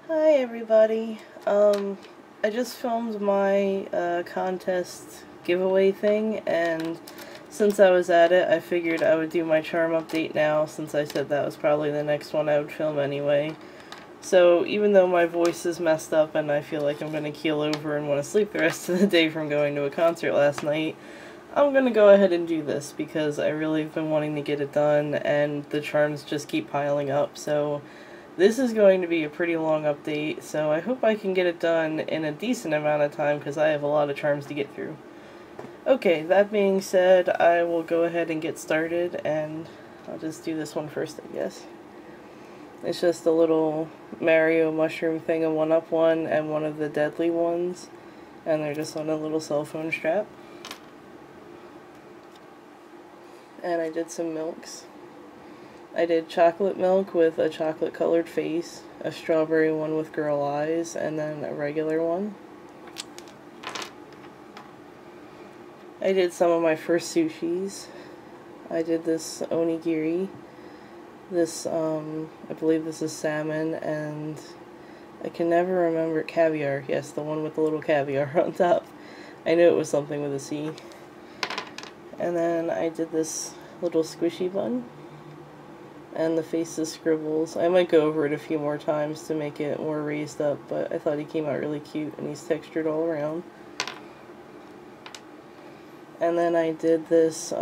Hi everybody. I just filmed my contest giveaway thing, and since I was at it, I figured I would do my charm update now, since I said that was probably the next one I would film anyway. So even though my voice is messed up and I feel like I'm gonna keel over and want to sleep the rest of the day from going to a concert last night, I'm gonna go ahead and do this because I really have been wanting to get it done and the charms just keep piling up. So this is going to be a pretty long update, so I hope I can get it done in a decent amount of time because I have a lot of charms to get through. Okay, that being said, I will go ahead and get started, and I'll just do this one first, I guess. It's just a little Mario mushroom thing, a 1-up one, and one of the deadly ones, and they're just on a little cell phone strap. And I did some milks. I did chocolate milk with a chocolate colored face, a strawberry one with girl eyes, and then a regular one. I did some of my first sushis. I did this onigiri. This, I believe this is salmon, and I can never remember caviar. Yes, the one with the little caviar on top. I knew it was something with a C. And then I did this little squishy bun. And the faces scribbles. I might go over it a few more times to make it more raised up, but I thought he came out really cute and he's textured all around. And then I did this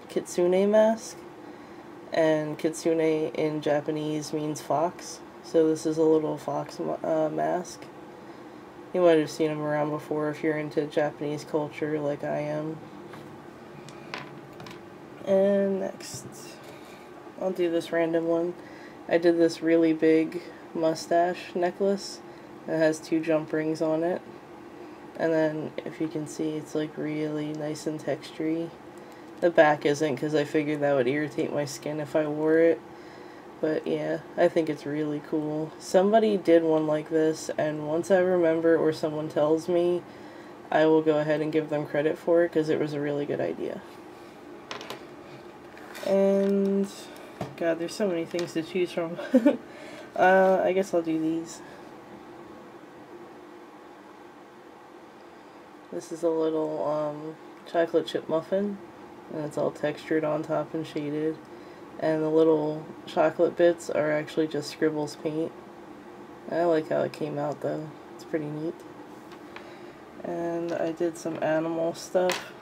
kitsune mask, and kitsune in Japanese means fox, so this is a little fox mask. You might have seen them around before if you're into Japanese culture like I am. And next, I'll do this random one. I did this really big mustache necklace. It has 2 jump rings on it. And then, if you can see, it's like really nice and textury. The back isn't, because I figured that would irritate my skin if I wore it. But yeah, I think it's really cool. Somebody did one like this, and once I remember or someone tells me, I will go ahead and give them credit for it, because it was a really good idea. And God, there's so many things to choose from. I guess I'll do these. This is a little chocolate chip muffin, and it's all textured on top and shaded. And the little chocolate bits are actually just Scribbles paint. I like how it came out though. It's pretty neat. And I did some animal stuff.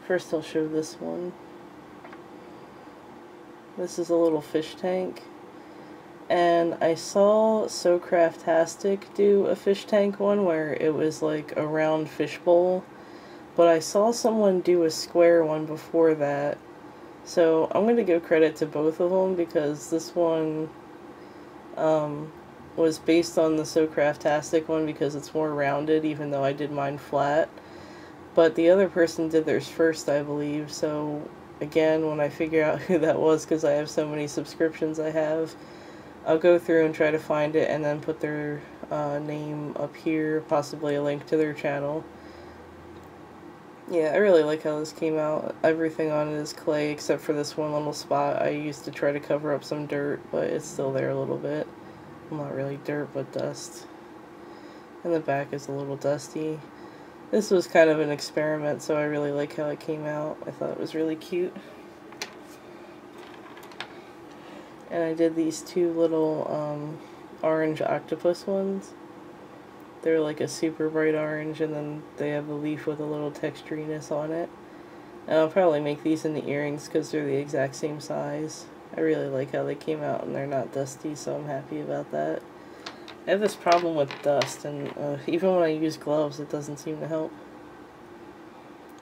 First I'll show this one. This is a little fish tank, and I saw SoCraftastic do a fish tank one where it was like a round fishbowl, but I saw someone do a square one before that, so I'm going to give credit to both of them because this one was based on the SoCraftastic one because it's more rounded, even though I did mine flat, but the other person did theirs first, I believe, so again, when I figure out who that was, because I have so many subscriptions I have, I'll go through and try to find it and then put their name up here, possibly a link to their channel. Yeah, I really like how this came out. Everything on it is clay except for this one little spot I used to try to cover up some dirt, but it's still there a little bit. Well, not really dirt, but dust. And the back is a little dusty. This was kind of an experiment, so I really like how it came out. I thought it was really cute. And I did these 2 little orange octopus ones. They're like a super bright orange, and then they have a leaf with a little texturiness on it. And I'll probably make these into earrings because they're the exact same size. I really like how they came out, and they're not dusty, so I'm happy about that. I have this problem with dust, and even when I use gloves, it doesn't seem to help.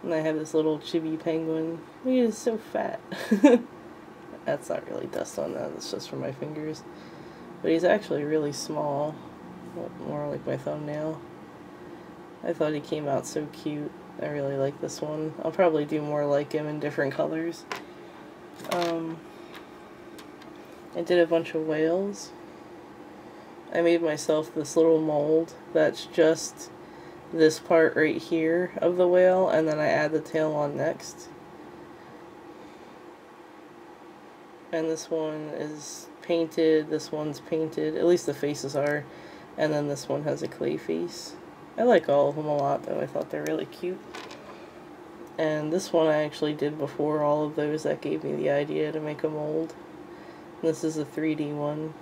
And I have this little chibi penguin. He is so fat. That's not really dust on that, it's just from my fingers. But he's actually really small. More like my thumbnail. I thought he came out so cute. I really like this one. I'll probably do more like him in different colors. I did a bunch of whales. I made myself this little mold that's just this part right here of the whale, and then I add the tail on next. And this one is painted, this one's painted, at least the faces are, and then this one has a clay face. I like all of them a lot though, I thought they're really cute. And this one I actually did before all of those. That gave me the idea to make a mold. This is a 3D one.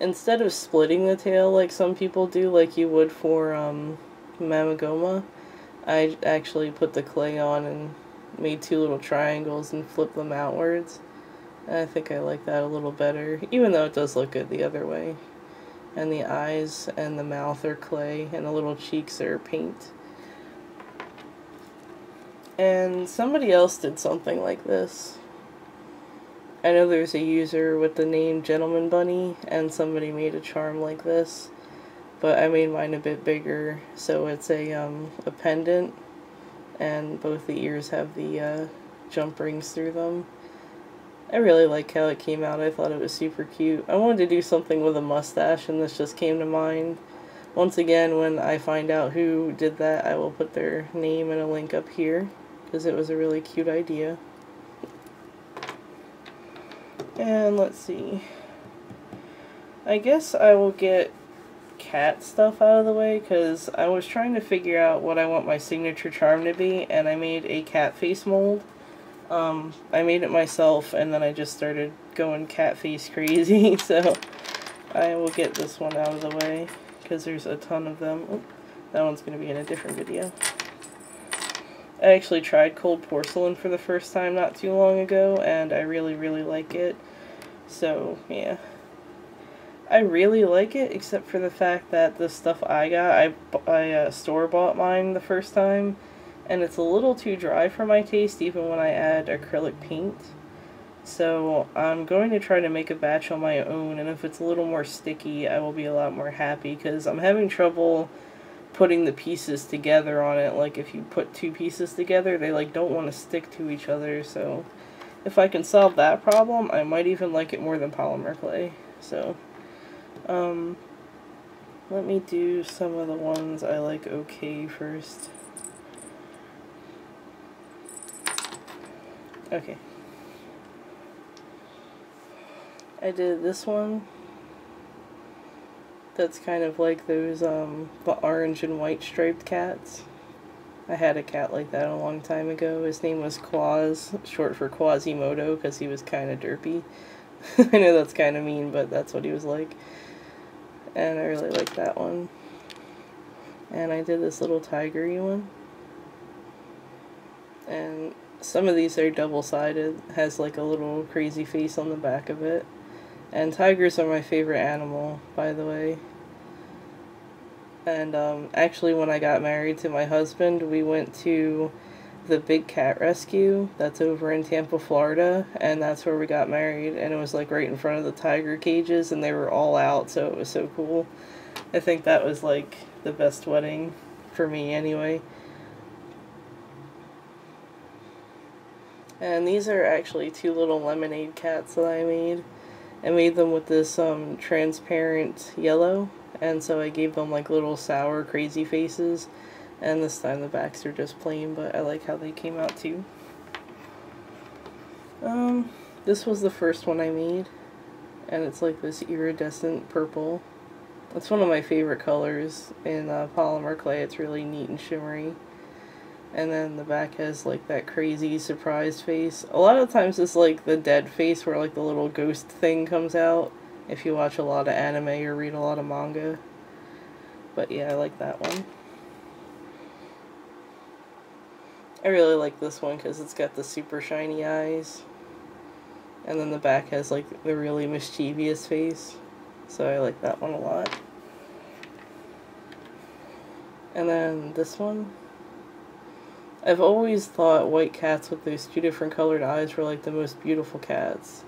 Instead of splitting the tail like some people do, like you would for Mamagoma, I actually put the clay on and made two little triangles and flipped them outwards. And I think I like that a little better, even though it does look good the other way. And the eyes and the mouth are clay, and the little cheeks are paint. And somebody else did something like this. I know there's a user with the name Gentleman Bunny, and somebody made a charm like this, but I made mine a bit bigger, so it's a pendant, and both the ears have the jump rings through them. I really like how it came out. I thought it was super cute. I wanted to do something with a mustache, and this just came to mind. Once again, when I find out who did that, I will put their name and a link up here, because it was a really cute idea. And let's see. I guess I will get cat stuff out of the way, because I was trying to figure out what I want my signature charm to be, and I made a cat face mold. I made it myself, and then I just started going cat face crazy, so I will get this one out of the way, because there's a ton of them. Oop, that one's going to be in a different video. I actually tried cold porcelain for the first time not too long ago, and I really, really like it. So, yeah. I really like it, except for the fact that the stuff I got, I store-bought mine the first time, and it's a little too dry for my taste, even when I add acrylic paint. So, I'm going to try to make a batch on my own, and if it's a little more sticky, I will be a lot more happy, because I'm having trouble putting the pieces together on it. Like, if you put two pieces together, they, like, don't want to stick to each other, so if I can solve that problem, I might even like it more than polymer clay. So, let me do some of the ones I like okay first. Okay. I did this one. That's kind of like those, the orange and white striped cats. I had a cat like that a long time ago. His name was Quaz, short for Quasimodo, because he was kind of derpy. I know that's kind of mean, but that's what he was like. And I really like that one. And I did this little tiger-y one. And some of these are double-sided. Has like a little crazy face on the back of it. And tigers are my favorite animal, by the way. And actually, when I got married to my husband, we went to the Big Cat Rescue that's over in Tampa, Florida, and that's where we got married, and it was like right in front of the tiger cages, and they were all out, so it was so cool. I think that was like the best wedding for me anyway. And these are actually two little lemonade cats that I made. I made them with this transparent yellow, and so I gave them like little sour crazy faces, and this time the backs are just plain, but I like how they came out too. This was the first one I made, and it's like this iridescent purple. It's one of my favorite colors in polymer clay. It's really neat and shimmery. And then the back has like that crazy surprised face. A lot of times it's like the dead face where like the little ghost thing comes out, if you watch a lot of anime or read a lot of manga. But yeah, I like that one. I really like this one because it's got the super shiny eyes. And then the back has like the really mischievous face. So I like that one a lot. And then this one. I've always thought white cats with those two different colored eyes were like the most beautiful cats.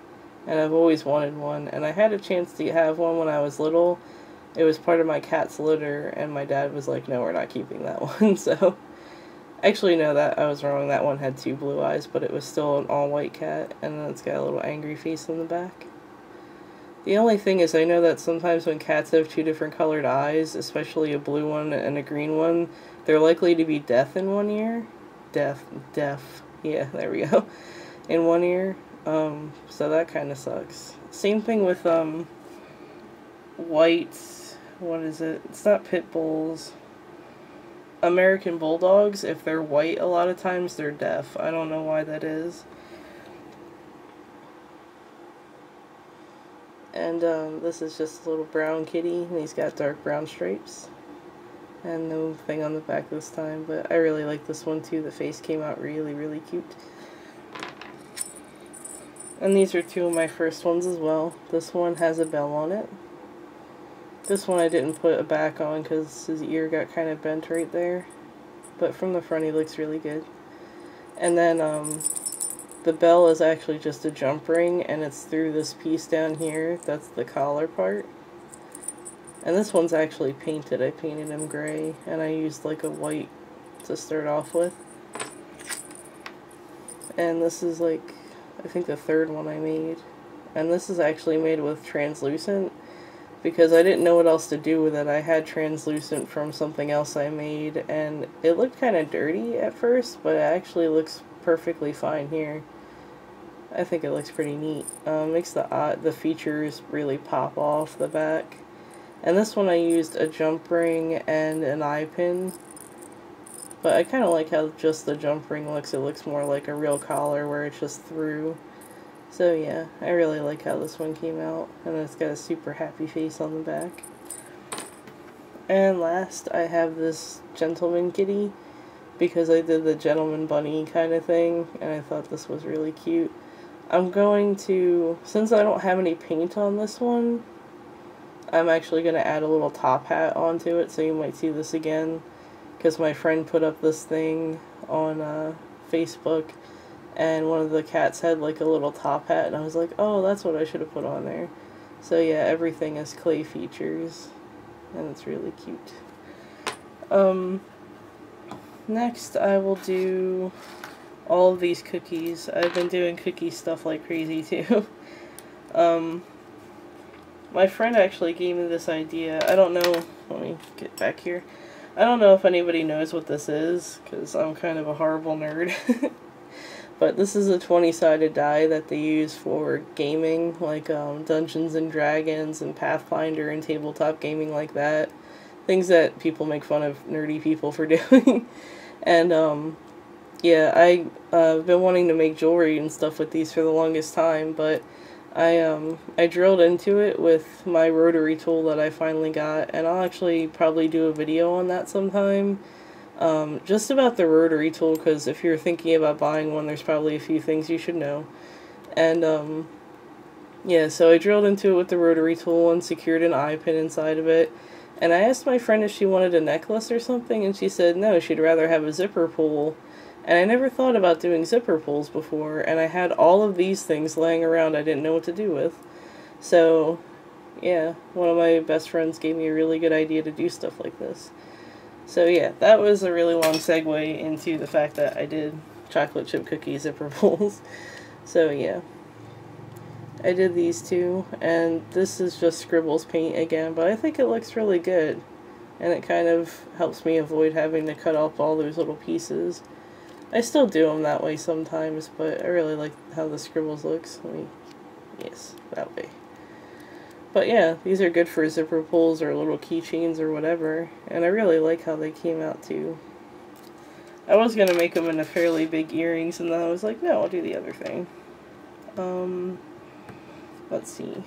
And I've always wanted one. And I had a chance to have one when I was little. It was part of my cat's litter, and my dad was like, no, we're not keeping that one. So, actually, no, that I was wrong. That one had two blue eyes, but it was still an all-white cat. And then it's got a little angry face in the back. The only thing is, I know that sometimes when cats have two different colored eyes, especially a blue one and a green one, they're likely to be deaf in one ear. Deaf. Yeah, there we go. In one ear. So that kind of sucks. Same thing with, white, what is it? It's not pit bulls. American bulldogs, if they're white, a lot of times they're deaf. I don't know why that is. And this is just a little brown kitty, and he's got dark brown stripes. And no thing on the back this time, but I really like this one too. The face came out really, really cute. And these are two of my first ones as well. This one has a bell on it. This one I didn't put a back on because his ear got kind of bent right there. But from the front he looks really good. And then the bell is actually just a jump ring, and it's through this piece down here. That's the collar part. And this one's actually painted. I painted him gray, and I used like a white to start off with. And this is like, I think the third one I made. And this is actually made with translucent, because I didn't know what else to do with it. I had translucent from something else I made, and it looked kind of dirty at first, but it actually looks perfectly fine here. I think it looks pretty neat. Makes the features really pop off the back. And this one I used a jump ring and an eye pin. But I kind of like how just the jump ring looks. It looks more like a real collar where it's just through. So yeah, I really like how this one came out. And it's got a super happy face on the back. And last, I have this gentleman kitty, because I did the gentleman bunny kind of thing, and I thought this was really cute. I'm going to, since I don't have any paint on this one, I'm actually going to add a little top hat onto it, so you might see this again, because my friend put up this thing on Facebook, and one of the cats had like a little top hat, and I was like, oh, that's what I should have put on there. So yeah, everything is clay features, and it's really cute. Next I will do all of these cookies. I've been doing cookie stuff like crazy too. My friend actually gave me this idea. I don't know, let me get back here. I don't know if anybody knows what this is, because I'm kind of a horrible nerd. But this is a 20-sided die that they use for gaming, like Dungeons and Dragons and Pathfinder and tabletop gaming like that. Things that people make fun of nerdy people for doing. And yeah, I've been wanting to make jewelry and stuff with these for the longest time, but I drilled into it with my rotary tool that I finally got, and I'll actually probably do a video on that sometime. Just about the rotary tool, because if you're thinking about buying one, there's probably a few things you should know. And yeah, so I drilled into it with the rotary tool and secured an eye pin inside of it. And I asked my friend if she wanted a necklace or something, and she said no, she'd rather have a zipper pull. And I never thought about doing zipper pulls before, and I had all of these things laying around I didn't know what to do with. So, yeah, one of my best friends gave me a really good idea to do stuff like this. So yeah, that was a really long segue into the fact that I did chocolate chip cookie zipper pulls. So yeah, I did these two, and this is just Scribbles paint again, but I think it looks really good. And it kind of helps me avoid having to cut off all those little pieces. I still do them that way sometimes, but I really like how the Scribbles looks. Yes, that way. But yeah, these are good for zipper pulls or little keychains or whatever, and I really like how they came out too. I was going to make them into fairly big earrings, and then I was like, no, I'll do the other thing. Let's see.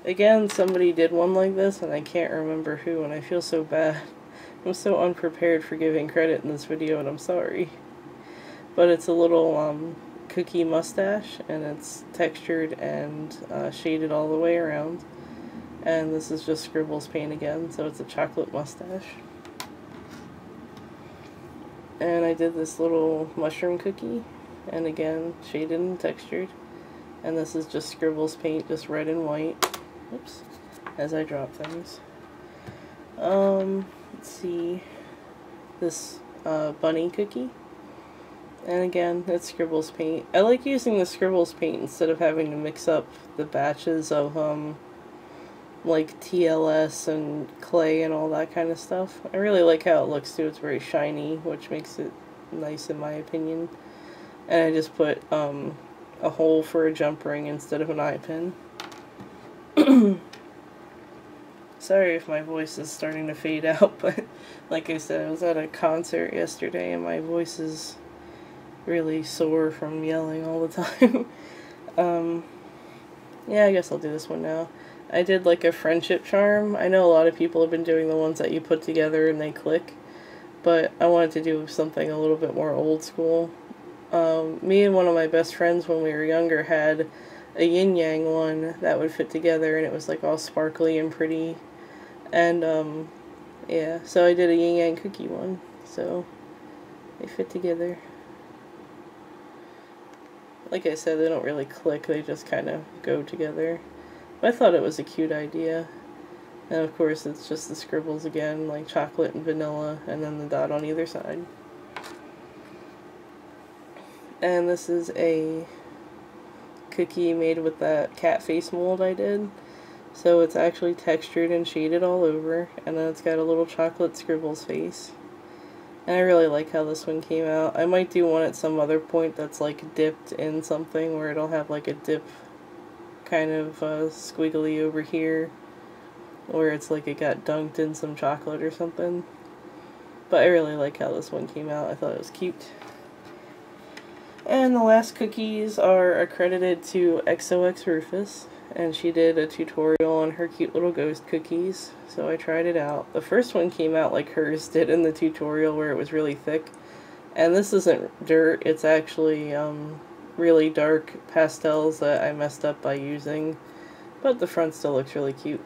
Again, somebody did one like this, and I can't remember who, and I feel so bad. I'm so unprepared for giving credit in this video, and I'm sorry. But it's a little cookie mustache, and it's textured and shaded all the way around. And this is just Scribbles paint again, so it's a chocolate mustache. And I did this little mushroom cookie, and again, shaded and textured. And this is just Scribbles paint, just red and white. Oops, as I drop things. Let's see, this bunny cookie, and again, it's Scribbles paint. I like using the Scribbles paint instead of having to mix up the batches of like TLS and clay and all that kind of stuff. I really like how it looks too. It's very shiny, which makes it nice in my opinion. And I just put a hole for a jump ring instead of an eye pin. Sorry if my voice is starting to fade out, but like I said, I was at a concert yesterday and my voice is really sore from yelling all the time. Yeah, I guess I'll do this one now. I did like a friendship charm. I know a lot of people have been doing the ones that you put together and they click, but I wanted to do something a little bit more old school. Me and one of my best friends when we were younger had a yin-yang one that would fit together, and it was like all sparkly and pretty. And yeah, so I did a yin-yang cookie one, so they fit together. Like I said, they don't really click, they just kind of go together. But I thought it was a cute idea. And of course it's just the scribbles again, like chocolate and vanilla, and then the dot on either side. And this is a cookie made with that cat face mold I did. So it's actually textured and shaded all over, and then it's got a little chocolate scribbles face. And I really like how this one came out. I might do one at some other point that's like dipped in something where it'll have like a dip kind of squiggly over here, where it's like it got dunked in some chocolate or something. But I really like how this one came out. I thought it was cute. And the last cookies are accredited to XOX Rufus, and she did a tutorial on her cute little ghost cookies, so I tried it out. The first one came out like hers did in the tutorial, where it was really thick. And this isn't dirt, it's actually really dark pastels that I messed up by using, but the front still looks really cute.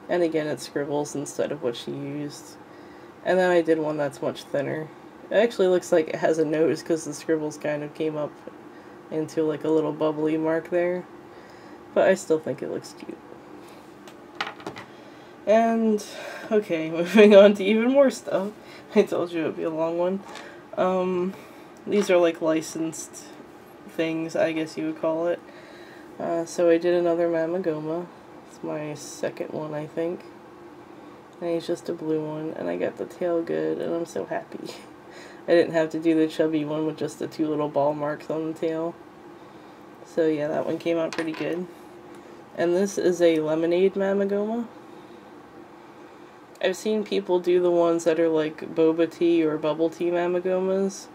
And again, it scribbles instead of what she used. And then I did one that's much thinner. It actually looks like it has a nose because the scribbles kind of came up into like a little bubbly mark there. But I still think it looks cute. And, okay, moving on to even more stuff. I told you it would be a long one. These are like licensed things, I guess you would call it. So I did another Mamagoma. It's my second one, I think. And he's just a blue one, and I got the tail good, and I'm so happy. I didn't have to do the chubby one with just the two little ball marks on the tail. So yeah, that one came out pretty good. And this is a lemonade Mamagoma. I've seen people do the ones that are like boba tea or bubble tea Mamagomas,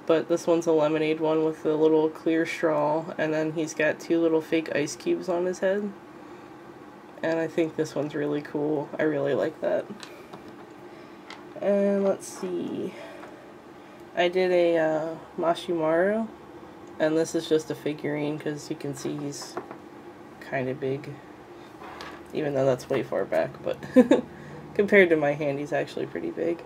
but this one's a lemonade one with a little clear straw, and then he's got two little fake ice cubes on his head. And I think this one's really cool. I really like that. And let's see. I did a Mashimaru, and this is just a figurine because you can see he's kind of big, even though that's way far back, but compared to my hand he's actually pretty big.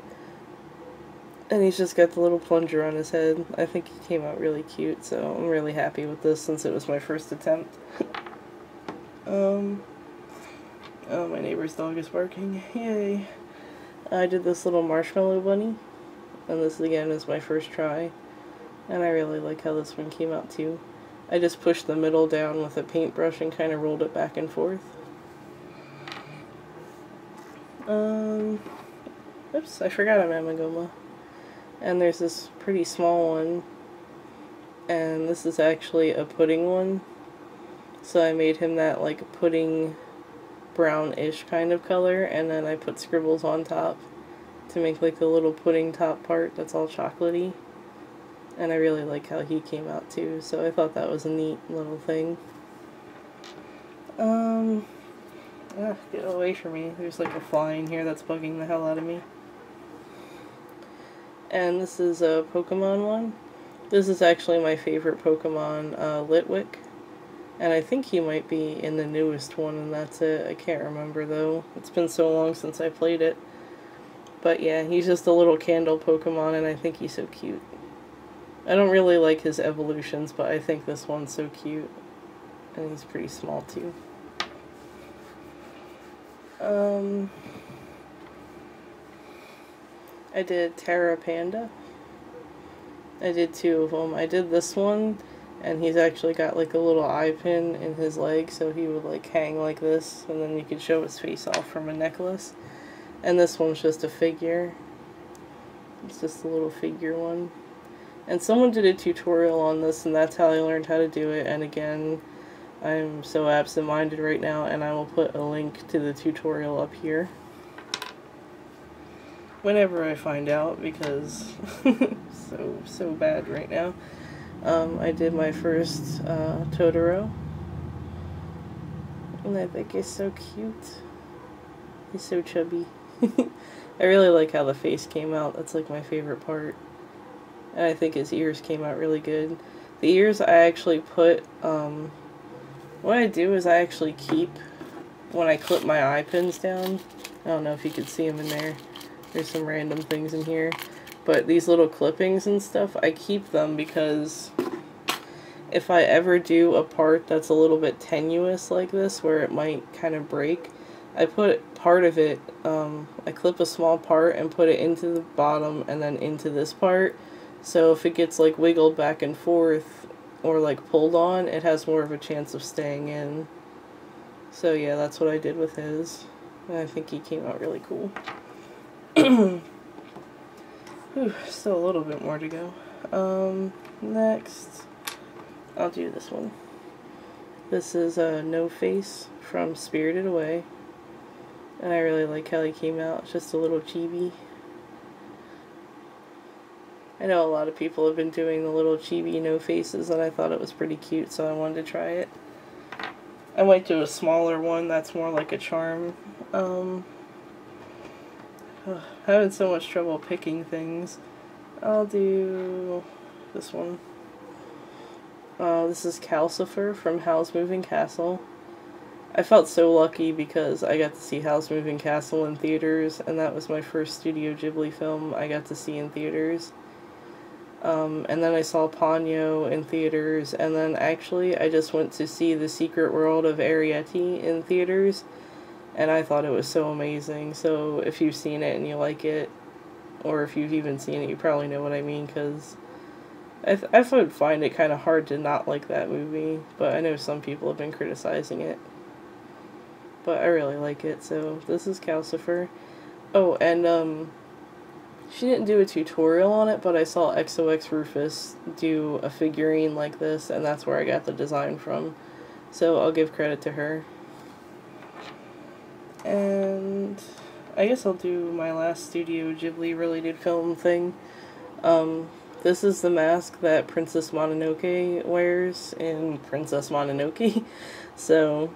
And he's just got the little plunger on his head. I think he came out really cute, so I'm really happy with this since it was my first attempt. Oh, my neighbor's dog is barking. Yay. I did this little marshmallow bunny, and this again is my first try, and I really like how this one came out too. I just pushed the middle down with a paintbrush and kind of rolled it back and forth. Oops, I forgot a Mamagoma. And there's this pretty small one, and this is actually a pudding one. So I made him that like pudding brownish kind of color, and then I put scribbles on top to make like the little pudding top part that's all chocolatey. And I really like how he came out too, so I thought that was a neat little thing. Get away from me. There's like a fly in here that's bugging the hell out of me. And this is a Pokemon one. This is actually my favorite Pokemon, Litwick. And I think he might be in the newest one, and that's it. I can't remember though. It's been so long since I played it. But yeah, he's just a little candle Pokemon, and I think he's so cute. I don't really like his evolutions, but I think this one's so cute. And he's pretty small too. I did Terra Panda. I did two of them. I did this one, and he's actually got like a little eye pin in his leg, so he would like hang like this, and then you could show his face off from a necklace. And this one's just a figure. It's just a little figure one. And someone did a tutorial on this, and that's how I learned how to do it. And again, I'm so absent-minded right now, and I will put a link to the tutorial up here whenever I find out, because so bad right now. I did my first Totoro, and I think he's so cute. He's so chubby. I really like how the face came out. That's like my favorite part. And I think his ears came out really good. The ears I actually put, what I do is I actually keep, when I clip my eye pins down, I don't know if you could see them in there. There's some random things in here. But these little clippings and stuff, I keep them because if I ever do a part that's a little bit tenuous like this, where it might kind of break, I put part of it, I clip a small part and put it into the bottom and then into this part. So if it gets like wiggled back and forth or like pulled on, it has more of a chance of staying in. So yeah, that's what I did with his. And I think he came out really cool. Whew, still a little bit more to go. Next, I'll do this one. This is No Face from Spirited Away. And I really like how he came out. It's just a little chibi. I know a lot of people have been doing the little chibi no faces, and I thought it was pretty cute, so I wanted to try it. I might do a smaller one that's more like a charm. Having so much trouble picking things. I'll do this one. This is Calcifer from Howl's Moving Castle. I felt so lucky because I got to see Howl's Moving Castle in theaters, and that was my first Studio Ghibli film I got to see in theaters. And then I saw Ponyo in theaters, and then actually I just went to see The Secret World of Arrietty in theaters, and I thought it was so amazing. So if you've seen it and you like it, or if you've even seen it, you probably know what I mean, because I would find it kind of hard to not like that movie, but I know some people have been criticizing it. But I really like it, so this is Calcifer. Oh, and she didn't do a tutorial on it, but I saw XOX Rufus do a figurine like this, and that's where I got the design from. So I'll give credit to her. And I guess I'll do my last Studio Ghibli related film thing. This is the mask that Princess Mononoke wears in Princess Mononoke. So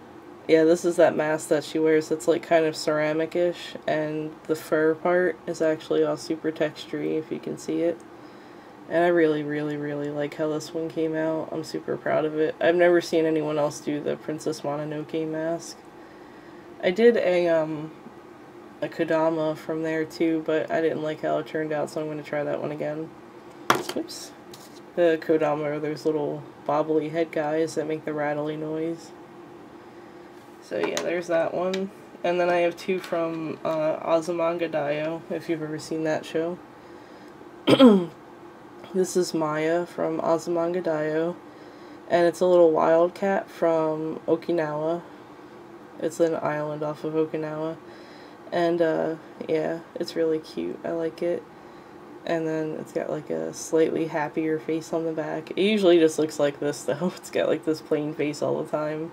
yeah, this is that mask that she wears that's like kind of ceramic-ish, and the fur part is actually all super textury, if you can see it. And I really, really, really like how this one came out. I'm super proud of it. I've never seen anyone else do the Princess Mononoke mask. I did a Kodama from there too, but I didn't like how it turned out, so I'm going to try that one again. Oops. The Kodama are those little bobbly head guys that make the rattly noise. So yeah, there's that one. And then I have two from Azumanga Daioh, if you've ever seen that show. This is Maya from Azumanga Daioh, and it's a little wildcat from Okinawa. It's an island off of Okinawa. And yeah, it's really cute. I like it. And then it's got like a slightly happier face on the back. It usually just looks like this though. It's got like this plain face all the time.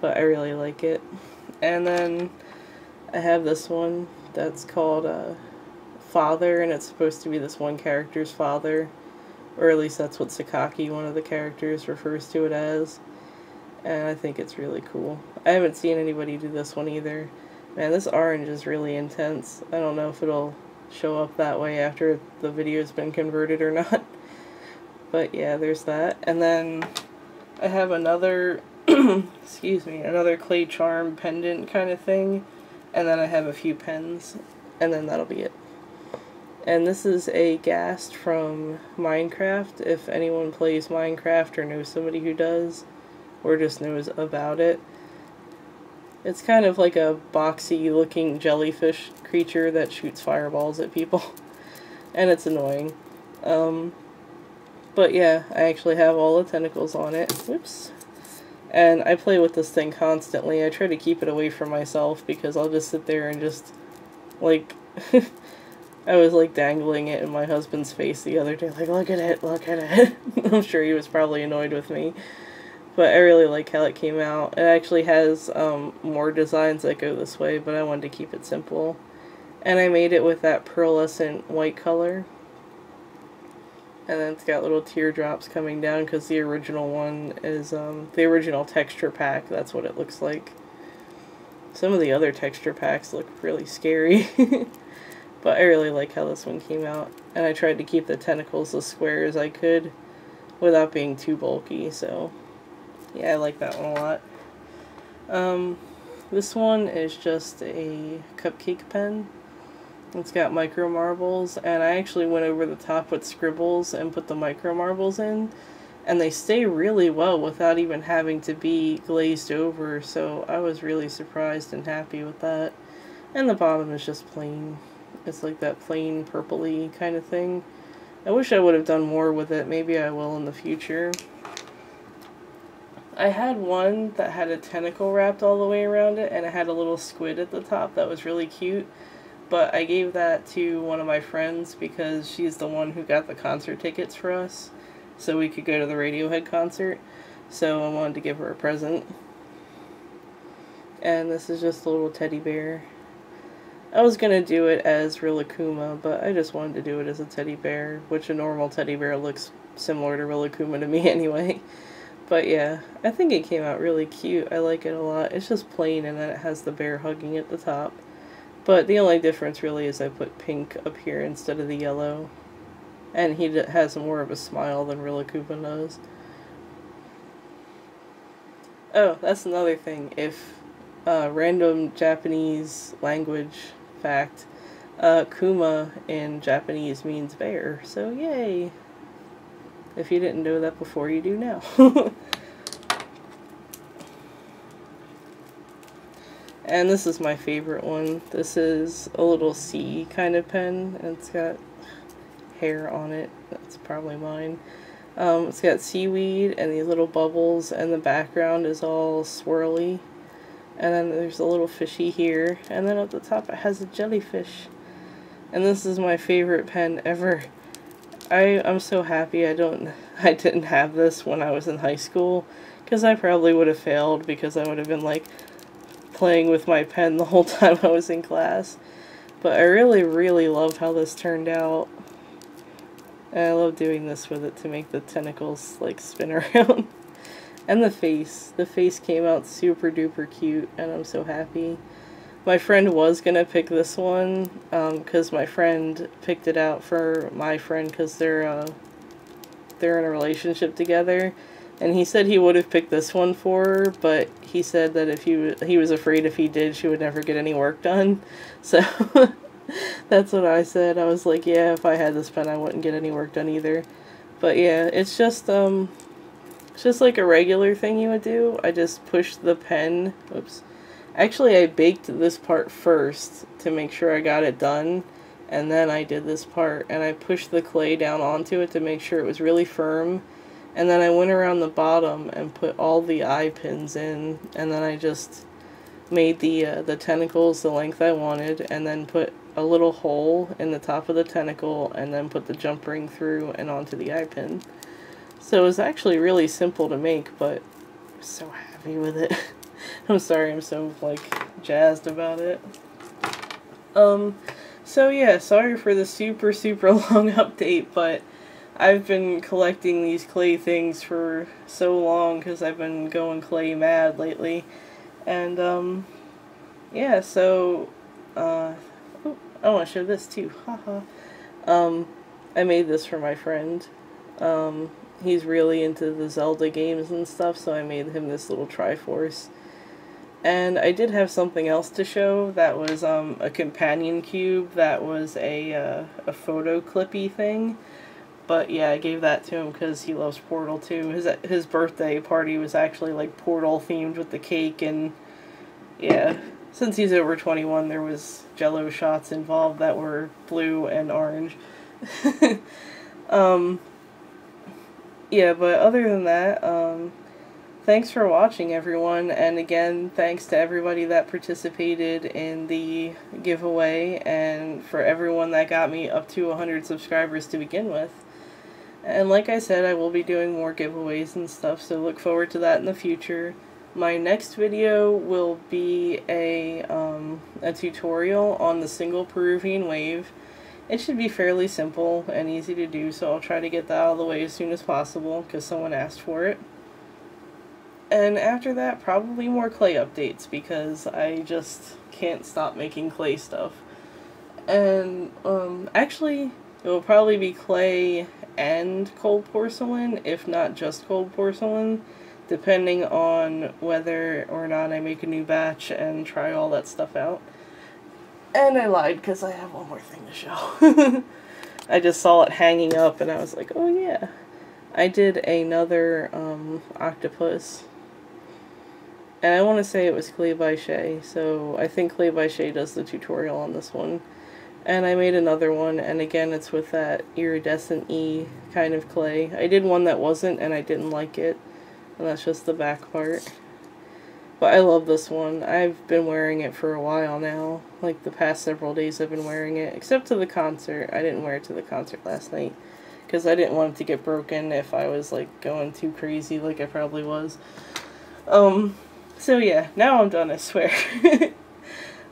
But I really like it. And then I have this one that's called Father, and it's supposed to be this one character's father. Or at least that's what Sakaki, one of the characters, refers to it as. And I think it's really cool. I haven't seen anybody do this one either. Man, this orange is really intense. I don't know if it'll show up that way after the video's been converted or not. But yeah, there's that. And then I have another excuse me, another clay charm pendant kind of thing, and then I have a few pens, and then that'll be it. And this is a Ghast from Minecraft, if anyone plays Minecraft or knows somebody who does, or just knows about it. It's kind of like a boxy looking jellyfish creature that shoots fireballs at people, and it's annoying. But yeah, I actually have all the tentacles on it. Whoops. And I play with this thing constantly. I try to keep it away from myself because I'll just sit there and just, like, I was like dangling it in my husband's face the other day, like, look at it, look at it. I'm sure he was probably annoyed with me. But I really like how it came out. It actually has more designs that go this way, but I wanted to keep it simple. And I made it with that pearlescent white color. And then it's got little teardrops coming down because the original one is the original texture pack. That's what it looks like. Some of the other texture packs look really scary. But I really like how this one came out. And I tried to keep the tentacles as square as I could without being too bulky. So yeah, I like that one a lot. This one is just a cupcake pen. It's got micro marbles, and I actually went over the top with scribbles and put the micro marbles in, and they stay really well without even having to be glazed over, so I was really surprised and happy with that. And the bottom is just plain. It's like that plain purpley kind of thing. I wish I would have done more with it. Maybe I will in the future. I had one that had a tentacle wrapped all the way around it, and it had a little squid at the top that was really cute. But I gave that to one of my friends because she's the one who got the concert tickets for us, so we could go to the Radiohead concert. So I wanted to give her a present. And this is just a little teddy bear. I was going to do it as Rilakkuma, but I just wanted to do it as a teddy bear, which a normal teddy bear looks similar to Rilakkuma to me anyway. But yeah, I think it came out really cute. I like it a lot. It's just plain, and then it has the bear hugging at the top. But the only difference really is I put pink up here instead of the yellow. And he has more of a smile than Rilakkuma does. Oh, that's another thing. If random Japanese language fact, Kuma in Japanese means bear. So yay! If you didn't know that before, you do now. And this is my favorite one. This is a little sea kind of pen, and it's got hair on it. That's probably mine. It's got seaweed and these little bubbles, and the background is all swirly. And then there's a little fishy here, and then at the top it has a jellyfish. And this is my favorite pen ever. I'm so happy I didn't have this when I was in high school, because I probably would have failed, because I would have been like playing with my pen the whole time I was in class. But I really, really love how this turned out. And I love doing this with it to make the tentacles like spin around. And the face. The face came out super duper cute, and I'm so happy. My friend was gonna pick this one, because my friend picked it out for my friend, because they're in a relationship together. And he said he would have picked this one for her, but he said that if he was afraid if he did, she would never get any work done. So that's what I said. I was like, yeah, if I had this pen, I wouldn't get any work done either. But yeah, it's just like a regular thing you would do. I just pushed the pen. Oops. Actually, I baked this part first to make sure I got it done, and then I did this part, and I pushed the clay down onto it to make sure it was really firm. And then I went around the bottom and put all the eye pins in, and then I just made the tentacles the length I wanted, and then put a little hole in the top of the tentacle, and then put the jump ring through and onto the eye pin. So it was actually really simple to make, but I'm so happy with it. I'm sorry, I'm so like jazzed about it. So yeah, sorry for the super long update, but I've been collecting these clay things for so long because I've been going clay mad lately. And, yeah, so, I want to show this too, haha. I made this for my friend. He's really into the Zelda games and stuff, so I made him this little Triforce. And I did have something else to show that was, a companion cube that was a photo clippy thing. But yeah, I gave that to him because he loves Portal too. His birthday party was actually like Portal themed with the cake, and yeah, since he's over 21, there was Jello shots involved that were blue and orange. Yeah, but other than that, thanks for watching, everyone, and again, thanks to everybody that participated in the giveaway, and for everyone that got me up to 100 subscribers to begin with. And like I said, I will be doing more giveaways and stuff, so look forward to that in the future. My next video will be a tutorial on the single Peruvian wave. It should be fairly simple and easy to do, so I'll try to get that out of the way as soon as possible, because someone asked for it. And after that, probably more clay updates, because I just can't stop making clay stuff. And, actually, it will probably be clay and cold porcelain, if not just cold porcelain, depending on whether or not I make a new batch and try all that stuff out. And I lied, because I have one more thing to show. I just saw it hanging up, and I was like, oh yeah. I did another, octopus. And I want to say it was Clay by Shay, so I think Clay by Shay does the tutorial on this one. And I made another one, and again it's with that iridescent E kind of clay. I did one that wasn't, and I didn't like it. And that's just the back part. But I love this one. I've been wearing it for a while now. Like the past several days I've been wearing it. Except to the concert. I didn't wear it to the concert last night. Because I didn't want it to get broken if I was like going too crazy like I probably was. So yeah, now I'm done, I swear.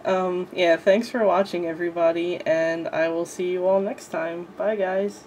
Yeah, thanks for watching, everybody, and I will see you all next time. Bye, guys.